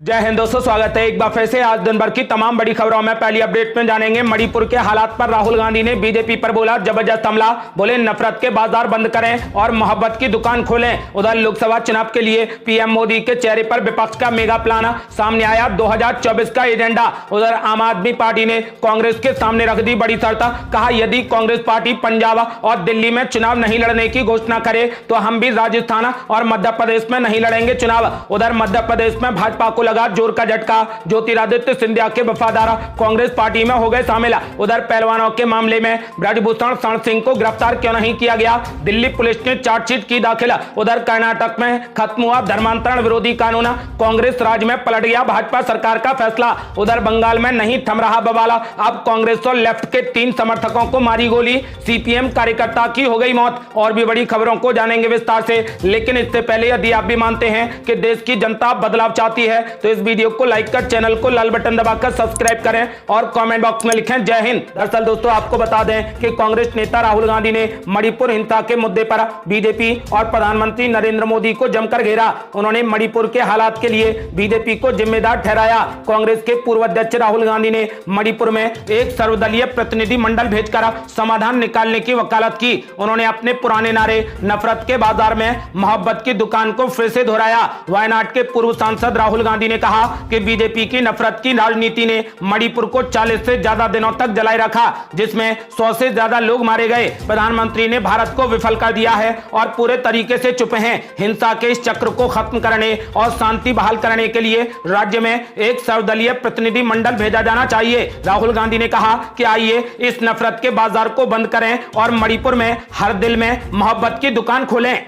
जय हिंद दोस्तों, स्वागत है एक बार फिर से। आज दिन भर की तमाम बड़ी खबरों में पहली अपडेट में जानेंगे मणिपुर के हालात पर। राहुल गांधी ने बीजेपी पर बोला जबरदस्त हमला, बोले नफरत के बाजार बंद करें और मोहब्बत की दुकान खोलें। उधर लोकसभा चुनाव के लिए पीएम मोदी के चेहरे पर विपक्ष का मेगा प्लान सामने आया, 2024 का एजेंडा। उधर आम आदमी पार्टी ने कांग्रेस के सामने रख दी बड़ी शर्त, कहा यदि कांग्रेस पार्टी पंजाब और दिल्ली में चुनाव नहीं लड़ने की घोषणा करे तो हम भी राजस्थान और मध्य प्रदेश में नहीं लड़ेंगे चुनाव। उधर मध्य प्रदेश में भाजपा को लगा जोर का झटका, ज्योतिरादित्य सिंधिया के वफादार कांग्रेस पार्टी में हो गए शामिल। उधर पहलवानों के मामले में ब्रजभूषण शरण सिंह को गिरफ्तार क्यों नहीं किया गया, दिल्ली पुलिस ने चार्जशीट की दाखिल। उधर कर्नाटक में खत्म हुआ धर्मांतरण विरोधी कानून, कांग्रेस राज में पलट गया भाजपा सरकार का फैसला। उधर बंगाल में नहीं थम रहा बवाला, अब कांग्रेस और लेफ्ट के 3 समर्थकों को मारी गोली, सीपीएम कार्यकर्ता की हो गई मौत। और भी बड़ी खबरों को जानेंगे विस्तार से, लेकिन इससे पहले यदि आप भी मानते हैं कि देश की जनता बदलाव चाहती है तो इस वीडियो को लाइक कर चैनल को लाल बटन दबाकर सब्सक्राइब करें और कमेंट बॉक्स में लिखें जय हिंद। दरअसल दोस्तों आपको बता दें कि कांग्रेस नेता राहुल गांधी ने मणिपुर हिंसा के मुद्दे पर बीजेपी और प्रधानमंत्री नरेंद्र मोदी को जमकर घेरा। उन्होंने मणिपुर के हालात के लिए बीजेपी को जिम्मेदार ठहराया। कांग्रेस के पूर्व अध्यक्ष राहुल गांधी ने मणिपुर में एक सर्वदलीय प्रतिनिधि मंडल भेजकर समाधान निकालने की वकालत की। उन्होंने अपने पुराने नारे नफरत के बाजार में मोहब्बत की दुकान को फिर से दोहराया। वायनाड के पूर्व सांसद राहुल गांधी ने कहा कि बीजेपी की नफरत की राजनीति ने मणिपुर को 40 से ज्यादा दिनों तक जलाए रखा, जिसमें 100 से ज्यादा लोग मारे गए। प्रधानमंत्री ने भारत को विफल कर दिया है और पूरे तरीके से चुप हैं। हिंसा के इस चक्र को खत्म करने और शांति बहाल करने के लिए राज्य में एक सर्वदलीय प्रतिनिधि मंडल भेजा जाना चाहिए। राहुल गांधी ने कहा कि आइए इस नफरत के बाजार को बंद करें और मणिपुर में हर दिल में मोहब्बत की दुकान खोलें।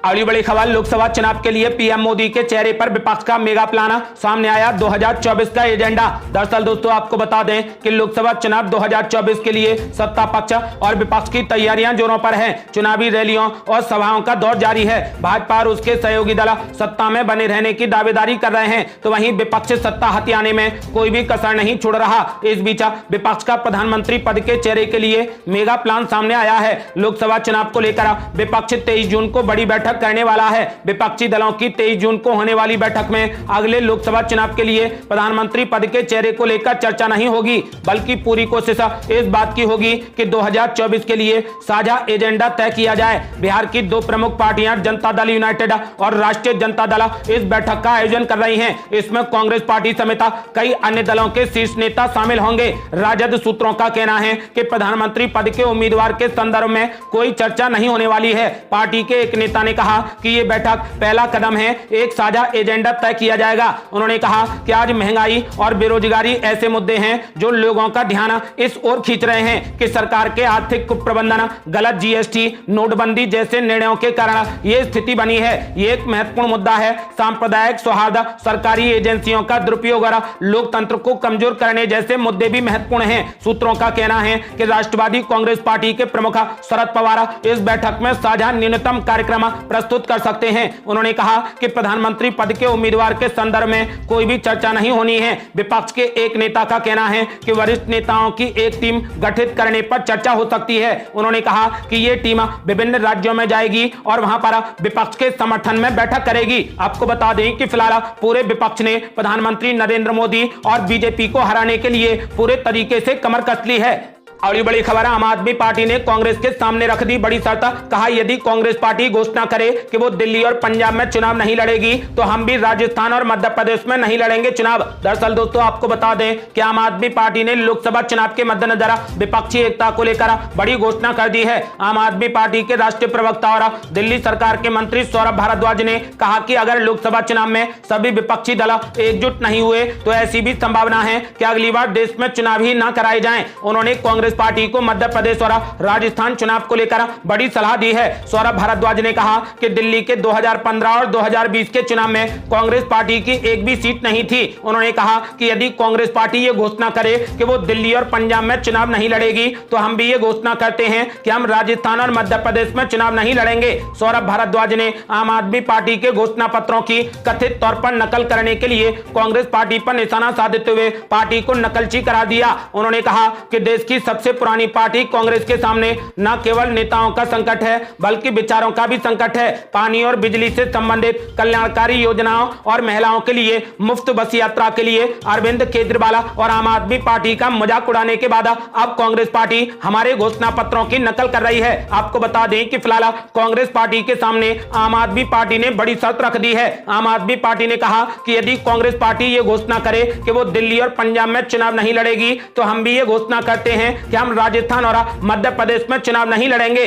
अगली बड़ी खबर, लोकसभा चुनाव के लिए पीएम मोदी के चेहरे पर विपक्ष का मेगा प्लान सामने आया, 2024 का एजेंडा। दरअसल दोस्तों आपको बता दें कि लोकसभा चुनाव 2024 के लिए सत्ता पक्ष और विपक्ष की तैयारियां जोरों पर हैं। चुनावी रैलियों और सभाओं का दौर जारी है। भाजपा और उसके सहयोगी दल सत्ता में बने रहने की दावेदारी कर रहे हैं, तो वहीं विपक्ष सत्ता हथियाने में कोई भी कसर नहीं छोड़ रहा। इस बीच विपक्ष का प्रधानमंत्री पद के चेहरे के लिए मेगा प्लान सामने आया है। लोकसभा चुनाव को लेकर विपक्ष 23 जून को बड़ी बैठक करने वाला है। विपक्षी दलों की 23 जून को होने वाली बैठक में अगले लोकसभा चुनाव के लिए प्रधानमंत्री पद के चेहरे को लेकर चर्चा नहीं होगी, बल्कि पूरी कोशिश इस बात की होगी कि 2024 के लिए साझा एजेंडा तय किया जाए। बिहार की 2 प्रमुख पार्टियां जनता दल यूनाइटेड और राष्ट्रीय जनता दल इस बैठक का आयोजन कर रही हैं। इसमें कांग्रेस पार्टी समेत कई अन्य दलों के शीर्ष नेता शामिल होंगे। राजद सूत्रों का कहना है कि प्रधानमंत्री पद के उम्मीदवार के संदर्भ में कोई चर्चा नहीं होने वाली है। पार्टी के एक नेता ने कहा कि यह बैठक पहला कदम है, एक साझा एजेंडा तय किया जाएगा। उन्होंने कहा कि आज महंगाई और बेरोजगारी ऐसे मुद्दे हैं जो लोगों का ध्यान इस ओर खींच रहे हैं कि सरकार के आर्थिक कुप्रबंधन, गलत जीएसटी, नोटबंदी जैसे निर्णयों के कारण यह स्थिति बनी है। यह एक महत्वपूर्ण मुद्दा है। सांप्रदायिक सौहार्द, सरकारी एजेंसियों का दुरुपयोग और लोकतंत्र को कमजोर करने जैसे मुद्दे भी महत्वपूर्ण हैं। सूत्रों का कहना है कि राष्ट्रवादी कांग्रेस पार्टी के प्रमुख शरद पवार इस बैठक में साझा न्यूनतम कार्यक्रम प्रस्तुत कर सकते हैं। उन्होंने कहा कि प्रधानमंत्री पद के उम्मीदवार के संदर्भ में कोई भी चर्चा नहीं होनी है। विपक्ष के एक नेता का कहना है कि वरिष्ठ नेताओं की एक टीम गठित करने पर चर्चा हो सकती है। उन्होंने कहा कि यह टीम विभिन्न राज्यों में जाएगी और वहां पर विपक्ष के समर्थन में बैठक करेगी। आपको बता दें कि फिलहाल पूरे विपक्ष ने प्रधानमंत्री नरेंद्र मोदी और बीजेपी को हराने के लिए पूरे तरीके से कमर कस ली है। अगली बड़ी खबर, आम आदमी पार्टी ने कांग्रेस के सामने रख दी बड़ी शर्त, कहा यदि कांग्रेस पार्टी घोषणा करे कि वो दिल्ली और पंजाब में चुनाव नहीं लड़ेगी तो हम भी राजस्थान और मध्य प्रदेश में नहीं लड़ेंगे चुनाव। दरअसल दोस्तों आपको बता दें कि आम आदमी पार्टी ने लोकसभा चुनाव के मद्देनजर विपक्षी एकता को लेकर बड़ी घोषणा कर दी है। आम आदमी पार्टी के राष्ट्रीय प्रवक्ता और दिल्ली सरकार के मंत्री सौरभ भारद्वाज ने कहा कि अगर लोकसभा चुनाव में सभी विपक्षी दल एकजुट नहीं हुए तो ऐसी भी संभावना है कि अगली बार देश में चुनाव ही न कराए जाएं। उन्होंने कांग्रेस पार्टी को मध्य प्रदेश और राजस्थान चुनाव को लेकर बड़ी सलाह दी है। सौरभ भारद्वाज ने कहा कि दिल्ली के 2015 और 2020 के चुनाव में कांग्रेस पार्टी की एक भी सीट नहीं थी। उन्होंने कहा कि यदि कांग्रेस पार्टी ये घोषणा करे कि वो दिल्ली और पंजाब में चुनाव नहीं लड़ेगी तो हम भी ये घोषणा करते हैं कि हम राजस्थान और मध्य प्रदेश में चुनाव नहीं लड़ेंगे। सौरभ भारद्वाज ने आम आदमी पार्टी के घोषणा पत्रों की कथित तौर पर नकल करने के लिए कांग्रेस पार्टी पर निशाना साधते हुए पार्टी को नकलची करा दिया। उन्होंने कहा कि देश की सबसे से पुरानी पार्टी कांग्रेस के सामने न केवल नेताओं का संकट है बल्कि विचारों का भी संकट है। पानी और बिजली से संबंधित कल्याणकारी योजनाओं और महिलाओं के लिए मुफ्त बस यात्रा के लिए अरविंद केजरीवाल और आम आदमी पार्टी का मजाक उड़ाने के बाद अब कांग्रेस पार्टी हमारे घोषणा पत्रों की नकल कर रही है। आपको बता दें कि फिलहाल कांग्रेस पार्टी के सामने आम आदमी पार्टी ने बड़ी शर्त रख दी है। आम आदमी पार्टी ने कहा कि यदि कांग्रेस पार्टी ये घोषणा करे कि वो दिल्ली और पंजाब में चुनाव नहीं लड़ेगी तो हम भी ये घोषणा करते हैं कि हम राजस्थान और मध्य प्रदेश में चुनाव नहीं लड़ेंगे।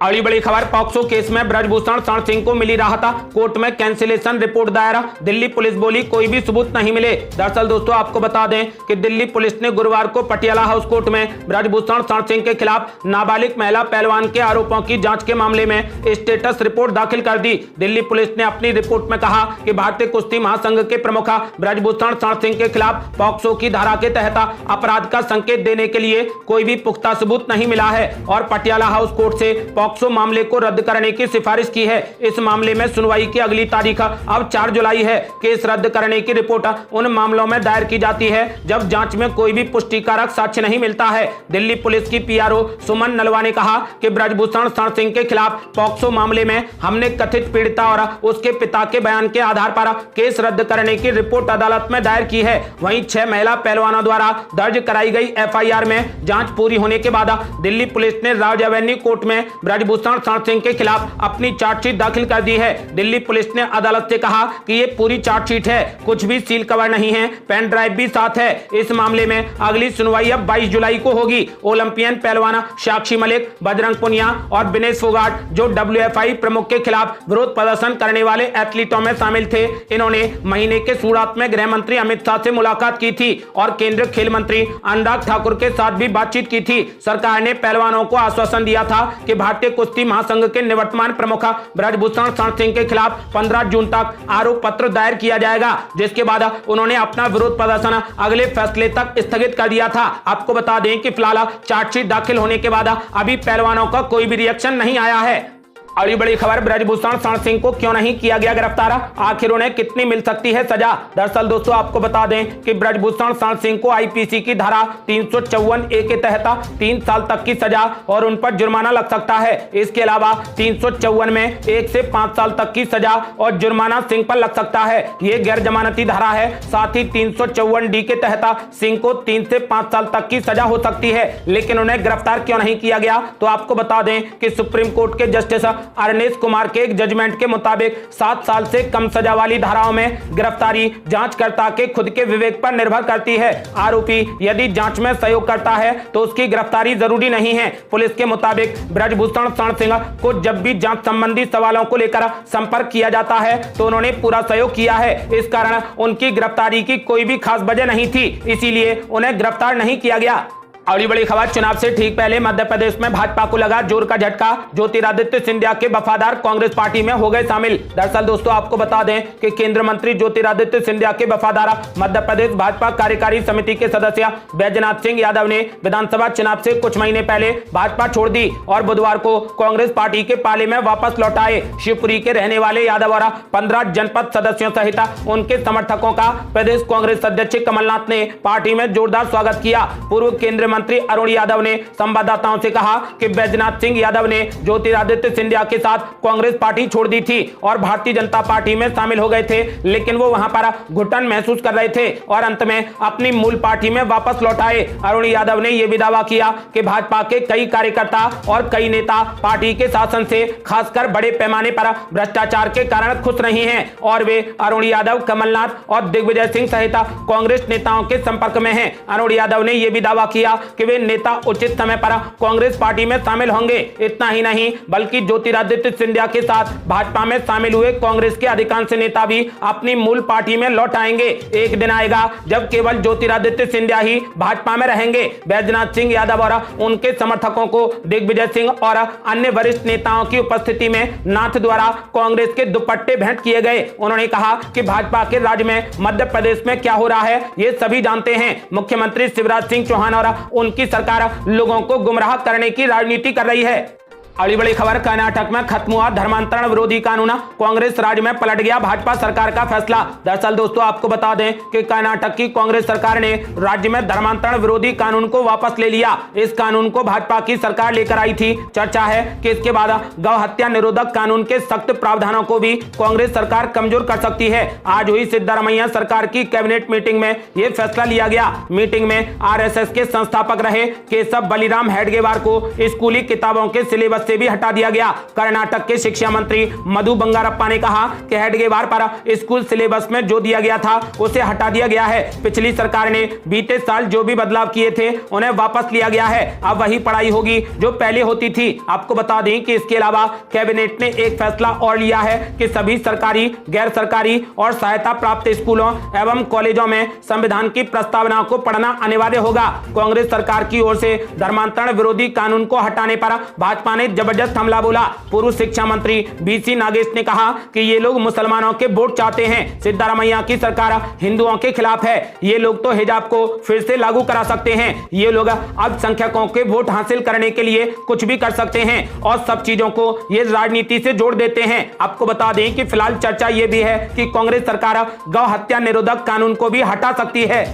अगली बड़ी खबर, पॉक्सो केस में ब्रजभूषण शरण सिंह को मिली राहत, कोर्ट में कैंसिलेशन रिपोर्ट दायर। दिल्ली पुलिस बोली कोई भी सबूत नहीं मिले। दरअसल दोस्तों आपको बता दें कि दिल्ली पुलिस ने गुरुवार को पटियाला हाउस कोर्ट में ब्रजभूषण शरण सिंह के खिलाफ नाबालिग महिला पहलवान के आरोपों की जांच के मामले में स्टेटस रिपोर्ट दाखिल कर दी। दिल्ली पुलिस ने अपनी रिपोर्ट में कहा कि भारतीय कुश्ती महासंघ के प्रमुख ब्रजभूषण शरण सिंह के खिलाफ पॉक्सो की धारा के तहत अपराध का संकेत देने के लिए कोई भी पुख्ता सबूत नहीं मिला है और पटियाला हाउस कोर्ट से पॉक्सो मामले को रद्द करने की सिफारिश की है। इस मामले में सुनवाई की अगली तारीख अब 4 जुलाई है। केस रद्द करने की रिपोर्ट उन मामलों में दायर की जाती है जब जांच में कोई भी पुष्टिकारक साक्ष्य नहीं मिलता है। दिल्ली पुलिस की पीआरओ सुमन नलवा ने कहा कि ब्रजभूषण शरण सिंह के खिलाफ पॉक्सो मामले में हमने कथित पीड़िता और उसके पिता के बयान के आधार पर केस रद्द करने की रिपोर्ट अदालत में दायर की है। वहीं 6 महिला पहलवानों द्वारा दर्ज कराई गई एफआईआर में जांच पूरी होने के बाद दिल्ली पुलिस ने राज एवेन्यू कोर्ट में ब्रजभूषण शरण सिंह के खिलाफ अपनी चार्जशीट दाखिल कर दी है। दिल्ली पुलिस ने अदालत से कहा कि ये पूरी चार्जशीट है, कुछ भी सील कवर नहीं है, पेन ड्राइव भी साथ है। इस मामले में अगली सुनवाई अब 22 जुलाई को होगी। ओलंपियन पहलवान साक्षी मलिक, बजरंग पुनिया और विनेश फोगाट जो WFI प्रमुख के खिलाफ विरोध प्रदर्शन करने वाले एथलीटों में शामिल थे, इन्होंने महीने के शुरुआत में गृह मंत्री अमित शाह से मुलाकात की थी और केंद्रीय खेल मंत्री अनुराग ठाकुर के साथ भी बातचीत की थी। सरकार ने पहलवानों को आश्वासन दिया था कि भारतीय कुश्ती महासंघ के निवर्तमान प्रमुख ब्रजभूषण शरण सिंह के खिलाफ 15 जून तक आरोप पत्र दायर किया जाएगा, जिसके बाद उन्होंने अपना विरोध प्रदर्शन अगले फैसले तक स्थगित कर दिया था। आपको बता दें कि फिलहाल चार्जशीट दाखिल होने के बाद अभी पहलवानों का कोई भी रिएक्शन नहीं आया है। अगली बड़ी खबर, ब्रजभूषण शरण सिंह को क्यों नहीं किया गया गिरफ्तार, आखिर उन्हें कितनी मिल सकती है सजा। दरअसल दोस्तों आपको बता दें कि ब्रजभूषण शरण सिंह को आईपीसी की धारा 354A के तहत 3 साल तक की सजा और उन पर जुर्माना लग सकता है। इसके अलावा 354 में 1 से 5 साल तक की सजा और जुर्माना सिंह पर लग सकता है। ये गैर जमानती धारा है। साथ ही 354D के तहत सिंह को 3 से 5 साल तक की सजा हो सकती है। लेकिन उन्हें गिरफ्तार क्यों नहीं किया गया, तो आपको बता दें कि सुप्रीम कोर्ट के जस्टिस अरनेश कुमार के एक जजमेंट के मुताबिक 7 साल से कम सजा वाली धाराओं में गिरफ्तारी जांचकर्ता के खुद के विवेक पर निर्भर करती है। आरोपी यदि जांच में सहयोग करता है तो उसकी गिरफ्तारी जरूरी नहीं है। पुलिस के मुताबिक ब्रजभूषण शरण सिंह को जब भी जांच संबंधी सवालों को लेकर संपर्क किया जाता है तो उन्होंने पूरा सहयोग किया है। इस कारण उनकी गिरफ्तारी की कोई भी खास वजह नहीं थी, इसीलिए उन्हें गिरफ्तार नहीं किया गया। अगली बड़ी खबर, चुनाव से ठीक पहले मध्य प्रदेश में भाजपा को लगा जोर का झटका, ज्योतिरादित्य सिंधिया के वफादार कांग्रेस पार्टी में हो गए शामिल। दरअसल दोस्तों आपको बता दें कि केंद्रीय मंत्री ज्योतिरादित्य सिंधिया के वफादार मध्य प्रदेश भाजपा कार्यकारी समिति के सदस्य बैजनाथ सिंह यादव ने विधानसभा चुनाव से कुछ महीने पहले भाजपा छोड़ दी और बुधवार को कांग्रेस पार्टी के पाले में वापस लौट आए। शिवपुरी के रहने वाले यादव और 15 जनपद सदस्यों सहित उनके समर्थकों का प्रदेश कांग्रेस अध्यक्ष कमलनाथ ने पार्टी में जोरदार स्वागत किया। पूर्व केंद्रीय मंत्री अरुण यादव ने संवाददाताओं से कहा कि बैजनाथ सिंह यादव ने ज्योतिरादित्य सिंधिया के साथ कांग्रेस पार्टी छोड़ दी थी और भारतीय जनता पार्टी में शामिल हो गए थे, लेकिन वो वहां पर घुटन महसूस कर रहे थे और अंत में अपनी मूल पार्टी में वापस लौट आए। अरुण यादव ने यह भी दावा किया कि भाजपा के कई कार्यकर्ता और कई नेता पार्टी के शासन से खासकर बड़े पैमाने पर भ्रष्टाचार के कारण खुश नहीं है और वे अरुण यादव, कमलनाथ और दिग्विजय सिंह सहित कांग्रेस नेताओं के संपर्क में हैं। अरुण यादव ने यह भी दावा किया कि वे नेता उचित समय पर कांग्रेस पार्टी में शामिल होंगे। इतना ही नहीं बल्कि ज्योतिरादित्य सिंधिया के साथ भाजपा में शामिल हुए कांग्रेस के अधिकांश नेता भी अपनी मूल पार्टी में लौट आएंगे। एक दिन आएगा जब केवल ज्योतिरादित्य सिंधिया ही भाजपा में रहेंगे। बैजनाथ सिंह यादव और उनके समर्थकों को दिग्विजय सिंह और अन्य वरिष्ठ नेताओं की उपस्थिति में नाथ द्वारा कांग्रेस के दुपट्टे भेंट किए गए। उन्होंने कहा कि भाजपा के राज्य में मध्य प्रदेश में क्या हो रहा है ये सभी जानते हैं। मुख्यमंत्री शिवराज सिंह चौहान और उनकी सरकार लोगों को गुमराह करने की राजनीति कर रही है। अगली बड़ी खबर, कर्नाटक में खत्म हुआ धर्मांतरण विरोधी कानून, कांग्रेस राज्य में पलट गया भाजपा सरकार का फैसला। दरअसल दोस्तों आपको बता दें कि कर्नाटक की कांग्रेस सरकार ने राज्य में धर्मांतरण विरोधी कानून को वापस ले लिया। इस कानून को भाजपा की सरकार लेकर आई थी। चर्चा है कि इसके बाद गौ हत्या निरोधक कानून के सख्त प्रावधानों को भी कांग्रेस सरकार कमजोर कर सकती है। आज हुई सिद्धारमैया सरकार की कैबिनेट मीटिंग में यह फैसला लिया गया। मीटिंग में आरएसएस के संस्थापक रहे केशव बलिराम हेडगेवार को स्कूली किताबों के सिलेबस से भी हटा दिया गया। कर्नाटक के शिक्षा मंत्री मधु बंगारप्पा ने कहा कि हेडगेवार पर स्कूल सिलेबस में जो दिया गया था उसे हटा दिया गया है। पिछली सरकार ने बीते साल जो भी बदलाव किए थे उन्हें वापस लिया गया है। अब वही पढ़ाई होगी जो पहले होती थी। आपको बता दें कि इसके अलावा कैबिनेट ने एक फैसला और लिया है कि सभी सरकारी, गैर सरकारी और सहायता प्राप्त स्कूलों एवं कॉलेजों में संविधान की प्रस्तावना को पढ़ना अनिवार्य होगा। कांग्रेस सरकार की ओर से धर्मांतरण विरोधी कानून को हटाने पर भाजपा ने जबरदस्त हमला बोला। पूर्व शिक्षा मंत्री बीसी नागेश ने कहा कि ये लोग मुसलमानों के वोट चाहते हैं। सिद्धारमैया की सरकार हिंदुओं के खिलाफ है। ये लोग तो हिजाब को फिर से लागू करा सकते हैं। ये लोग अल्पसंख्यकों के वोट हासिल करने के लिए कुछ भी कर सकते हैं और सब चीजों को ये राजनीति से जोड़ देते हैं। आपको बता दें कि फिलहाल चर्चा ये भी है कि कांग्रेस सरकार गौ हत्या निरोधक कानून को भी हटा सकती है।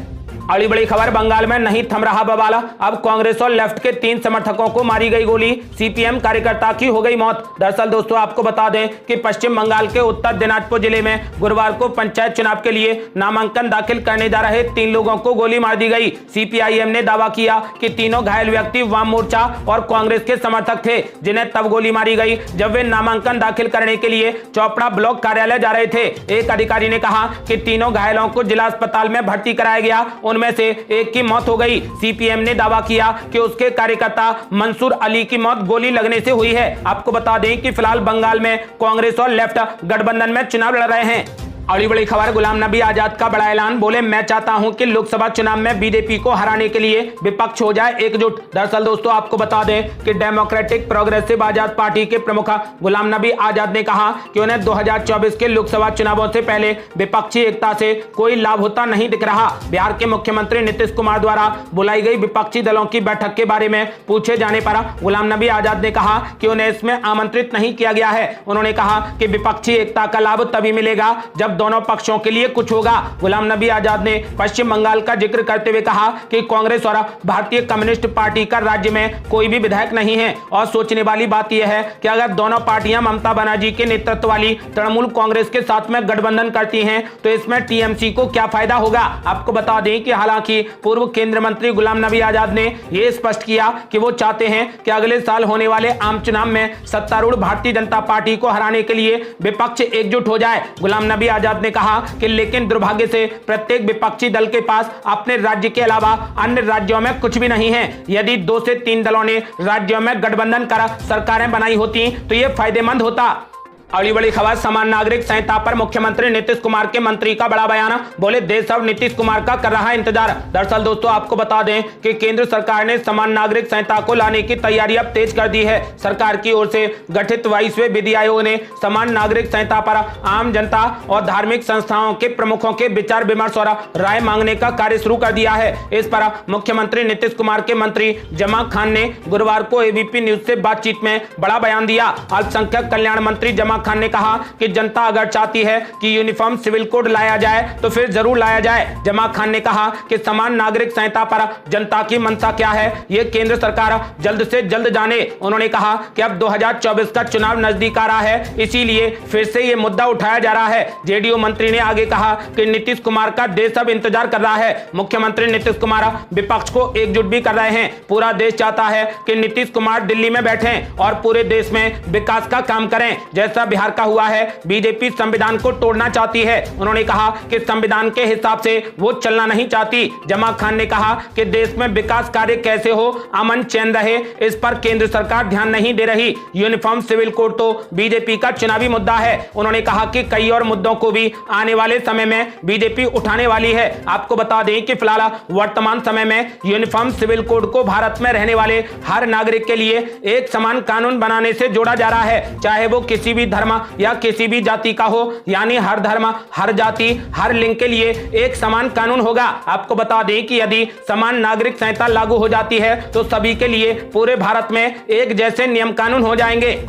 अगली बड़ी खबर, बंगाल में नहीं थम रहा बवाल, अब कांग्रेस और लेफ्ट के 3 समर्थकों को मारी गई गोली, सीपीएम कार्यकर्ता की हो गई मौत। दरअसल दोस्तों आपको बता दें कि पश्चिम बंगाल के उत्तर दिनाजपुर जिले में गुरुवार को पंचायत चुनाव के लिए नामांकन दाखिल करने जा रहे 3 लोगों को गोली मार दी गई। सीपीआईएम ने दावा किया कि तीनों घायल व्यक्ति वाम मोर्चा और कांग्रेस के समर्थक थे, जिन्हें तब गोली मारी गई जब वे नामांकन दाखिल करने के लिए चोपड़ा ब्लॉक कार्यालय जा रहे थे। एक अधिकारी ने कहा कि तीनों घायलों को जिला अस्पताल में भर्ती कराया गया, में से एक की मौत हो गई। सीपीएम ने दावा किया कि उसके कार्यकर्ता मंसूर अली की मौत गोली लगने से हुई है। आपको बता दें कि फिलहाल बंगाल में कांग्रेस और लेफ्ट गठबंधन में चुनाव लड़ रहे हैं। अगली बड़ी खबर, गुलाम नबी आजाद का बड़ा ऐलान, बोले मैं चाहता हूं कि लोकसभा चुनाव में बीजेपी को हराने के लिए विपक्ष हो जाए एकजुट। दरअसल दोस्तों आपको बता दें कि डेमोक्रेटिक प्रोग्रेसिव आजाद पार्टी के प्रमुख गुलाम नबी आजाद ने कहा कि उन्हें 2024 के लोकसभा चुनावों से पहले विपक्षी एकता से कोई लाभ होता नहीं दिख रहा। बिहार के मुख्यमंत्री नीतीश कुमार द्वारा बुलाई गई विपक्षी दलों की बैठक के बारे में पूछे जाने पर गुलाम नबी आजाद ने कहा कि उन्हें इसमें आमंत्रित नहीं किया गया है। उन्होंने कहा कि विपक्षी एकता का लाभ तभी मिलेगा जब दोनों पक्षों के लिए कुछ होगा। गुलाम नबी आजाद ने पश्चिम बंगाल का जिक्र करते हुए कहा कि कांग्रेस और भारतीय कम्युनिस्ट पार्टी का राज्य में कोई भी विधायक नहीं है और सोचने वाली बात यह है कि अगर दोनों पार्टियां ममता बनर्जी के नेतृत्व वाली तृणमूल कांग्रेस के साथ में गठबंधन करती हैं तो इसमें टीएमसी को क्या फायदा होगा। आपको बता दें कि हालांकि पूर्व केंद्रीय मंत्री गुलाम नबी आजाद ने यह स्पष्ट किया कि वो चाहते हैं कि अगले साल होने वाले आम चुनाव में सत्तारूढ़ भारतीय जनता पार्टी को हराने के लिए विपक्ष एकजुट हो जाए। गुलाम नबी आजाद ने कहा कि लेकिन दुर्भाग्य से प्रत्येक विपक्षी दल के पास अपने राज्य के अलावा अन्य राज्यों में कुछ भी नहीं है। यदि 2 से 3 दलों ने राज्यों में गठबंधन कर सरकारें बनाई होती तो यह फायदेमंद होता। अगली बड़ी खबर, समान नागरिक संहिता पर मुख्यमंत्री नीतीश कुमार के मंत्री का बड़ा बयान, बोले देश अब नीतीश कुमार का कर रहा है इंतजार। दरअसल दोस्तों आपको बता दें कि केंद्र सरकार ने समान नागरिक संहिता को लाने की तैयारी अब तेज कर दी है। सरकार की ओर से गठित 22वें विधि आयोग ने समान नागरिक संहिता पर आम जनता और धार्मिक संस्थाओं के प्रमुखों के विचार विमर्श और राय मांगने का कार्य शुरू कर दिया है। इस पर मुख्यमंत्री नीतीश कुमार के मंत्री जमा खान ने गुरुवार को एबीपी न्यूज से बातचीत में बड़ा बयान दिया। अल्पसंख्यक कल्याण मंत्री जमा खान ने कहा कि जनता अगर चाहती है कि यूनिफॉर्म सिविल कोड लाया जाए तो फिर जरूर लाया जाए। जमा खान ने कहा कि समान नागरिक संहिता पर जनता की मंशा क्या है ये केंद्र सरकार जल्द से जल्द जाने। उन्होंने कहा कि अब 2024 का चुनाव नजदीक आ रहा है, इसीलिए फिर से ये मुद्दा उठाया जा रहा है। जेडीयू मंत्री ने आगे कहा कि नीतीश कुमार का देश अब इंतजार कर रहा है। मुख्यमंत्री नीतीश कुमार विपक्ष को एकजुट भी कर रहे हैं। पूरा देश चाहता है कि नीतीश कुमार दिल्ली में बैठें और पूरे देश में विकास का काम करें जैसा बिहार का हुआ है। बीजेपी संविधान को तोड़ना चाहती है। उन्होंने कहा कि संविधान के हिसाब से वो चलना नहीं चाहती। जमा खान ने कहा कि देश में विकास कार्य कैसे हो, अमन चैन रहे, इस पर केंद्र सरकार ध्यान नहीं दे रही। यूनिफॉर्म सिविल कोड तो बीजेपी का चुनावी मुद्दा है। उन्होंने कहा कि कई और मुद्दों को भी आने वाले समय में बीजेपी उठाने वाली है। आपको बता दें कि फिलहाल वर्तमान समय में यूनिफॉर्म सिविल कोड को भारत में रहने वाले हर नागरिक के लिए एक समान कानून बनाने से जोड़ा जा रहा है, चाहे वो किसी भी धर्म या किसी भी जाति का हो, यानी हर धर्म, हर जाति, हर लिंग के लिए एक समान कानून होगा। आपको बता दें कि यदि समान नागरिक संहिता लागू हो जाती है तो सभी के लिए पूरे भारत में एक जैसे नियम कानून हो जाएंगे।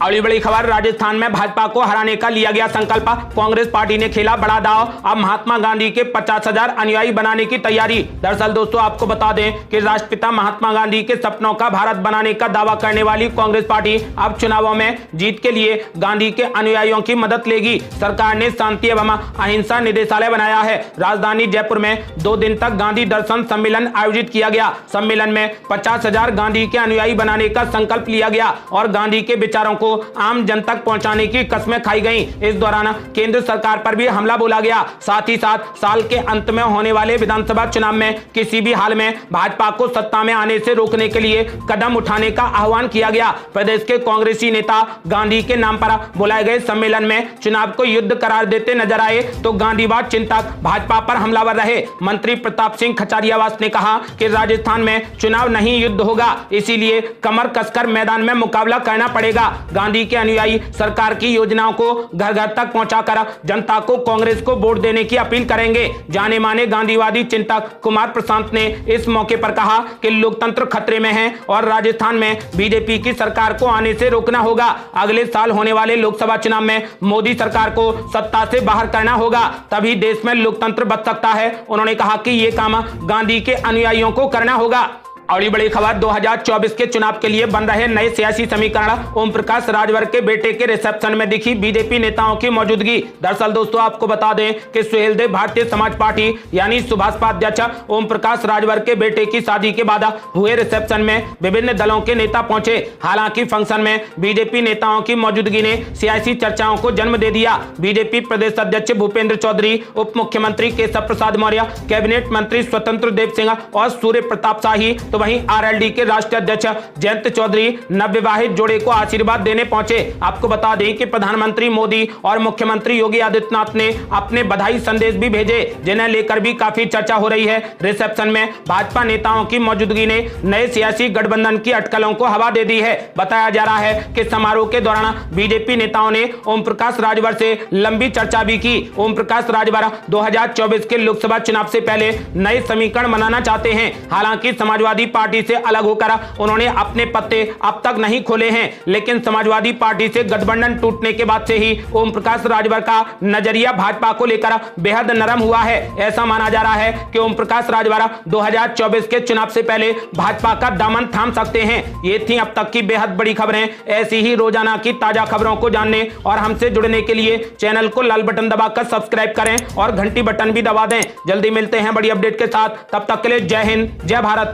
अगली बड़ी खबर, राजस्थान में भाजपा को हराने का लिया गया संकल्प, कांग्रेस पार्टी ने खेला बड़ा दांव, अब महात्मा गांधी के 50,000 अनुयायी बनाने की तैयारी। दरअसल दोस्तों आपको बता दें कि राष्ट्रपिता महात्मा गांधी के सपनों का भारत बनाने का दावा करने वाली कांग्रेस पार्टी अब चुनावों में जीत के लिए गांधी के अनुयायियों की मदद लेगी। सरकार ने शांति एवं अहिंसा निदेशालय बनाया है। राजधानी जयपुर में 2 दिन तक गांधी दर्शन सम्मेलन आयोजित किया गया। सम्मेलन में 50,000 गांधी के अनुयायी बनाने का संकल्प लिया गया और गांधी के विचारों को आम जन तक पहुंचाने की कस्में खाई गईं। इस दौरान केंद्र सरकार पर भी हमला बोला गया। साथ ही साथ साल के अंत में होने वाले विधानसभा चुनाव में किसी भी हाल में भाजपा को सत्ता में आने से रोकने के लिए कदम उठाने का आह्वान किया गया। प्रदेश के कांग्रेसी नेता गांधी के नाम पर बुलाए गए सम्मेलन में चुनाव को युद्ध करार देते नजर आए तो गांधीवाद चिंतक भाजपा पर हमलावर रहे। मंत्री प्रताप सिंह खचारियावास ने कहा कि राजस्थान में चुनाव नहीं युद्ध होगा, इसीलिए कमर कसकर मैदान में मुकाबला करना पड़ेगा। गांधी के अनुयायी सरकार की योजनाओं को घर घर तक पहुंचाकर जनता को कांग्रेस को वोट देने की अपील करेंगे। जाने माने गांधीवादी चिंतक कुमार प्रशांत ने इस मौके पर कहा कि लोकतंत्र खतरे में है और राजस्थान में बीजेपी की सरकार को आने से रोकना होगा। अगले साल होने वाले लोकसभा चुनाव में मोदी सरकार को सत्ता से बाहर करना होगा, तभी देश में लोकतंत्र बच सकता है। उन्होंने कहा कि ये काम गांधी के अनुयायियों को करना होगा। अगली बड़ी खबर, 2024 के चुनाव के लिए बन रहे नए सियासी समीकरण, ओम प्रकाश राजभर के बेटे के रिसेप्शन में दिखी बीजेपी नेताओं की मौजूदगी। दरअसल दोस्तों आपको बता दें कि सुहेलदेव भारतीय समाज पार्टी यानी सुभाषपा अध्यक्ष ओम प्रकाश राजभर के बेटे की शादी के बाद हुए रिसेप्शन में विभिन्न दलों के नेता पहुंचे। हालांकि फंक्शन में बीजेपी नेताओं की मौजूदगी ने सियासी चर्चाओं को जन्म दे दिया। बीजेपी प्रदेश अध्यक्ष भूपेंद्र चौधरी, उप मुख्यमंत्री केशव प्रसाद मौर्य, कैबिनेट मंत्री स्वतंत्र देव सिंह और सूर्य प्रताप शाही, तो वहीं आरएलडी के राष्ट्रीय अध्यक्ष जयंत चौधरी नवविवाहित जोड़े को आशीर्वाद देने पहुंचे। आपको बता दें कि प्रधानमंत्री मोदी और मुख्यमंत्री योगी आदित्यनाथ ने अपने बधाई संदेश भी भेजे, जिन्हें लेकर भी काफी चर्चा हो रही है। रिसेप्शन में भाजपा नेताओं की मौजूदगी ने नए सियासी गठबंधन की अटकलों को हवा दे दी है। बताया जा रहा है कि समारोह के दौरान बीजेपी नेताओं ने ओम प्रकाश राजभर से लंबी चर्चा भी की। ओम प्रकाश राजभर 2024 के लोकसभा चुनाव से पहले नए समीकरण बनाना चाहते हैं। हालांकि समाजवादी पार्टी से अलग होकर उन्होंने अपने पत्ते अब तक नहीं खोले हैं, लेकिन समाजवादी पार्टी से गठबंधन टूटने के बाद से ही ओम प्रकाश राजभर का नजरिया भाजपा को लेकर बेहद नरम हुआ है। ऐसा माना जा रहा है कि ओम प्रकाश राजभर 2024 के चुनाव से पहले भाजपा का दामन थाम सकते हैं। ये थी अब तक की बेहद बड़ी खबरें। ऐसी ही रोजाना की ताजा खबरों को जानने और हमसे जुड़ने के लिए चैनल को लाल बटन दबाकर सब्सक्राइब करें और घंटी बटन भी दबा दें। जल्दी मिलते हैं बड़ी अपडेट के साथ, तब तक के लिए जय हिंद, जय भारत।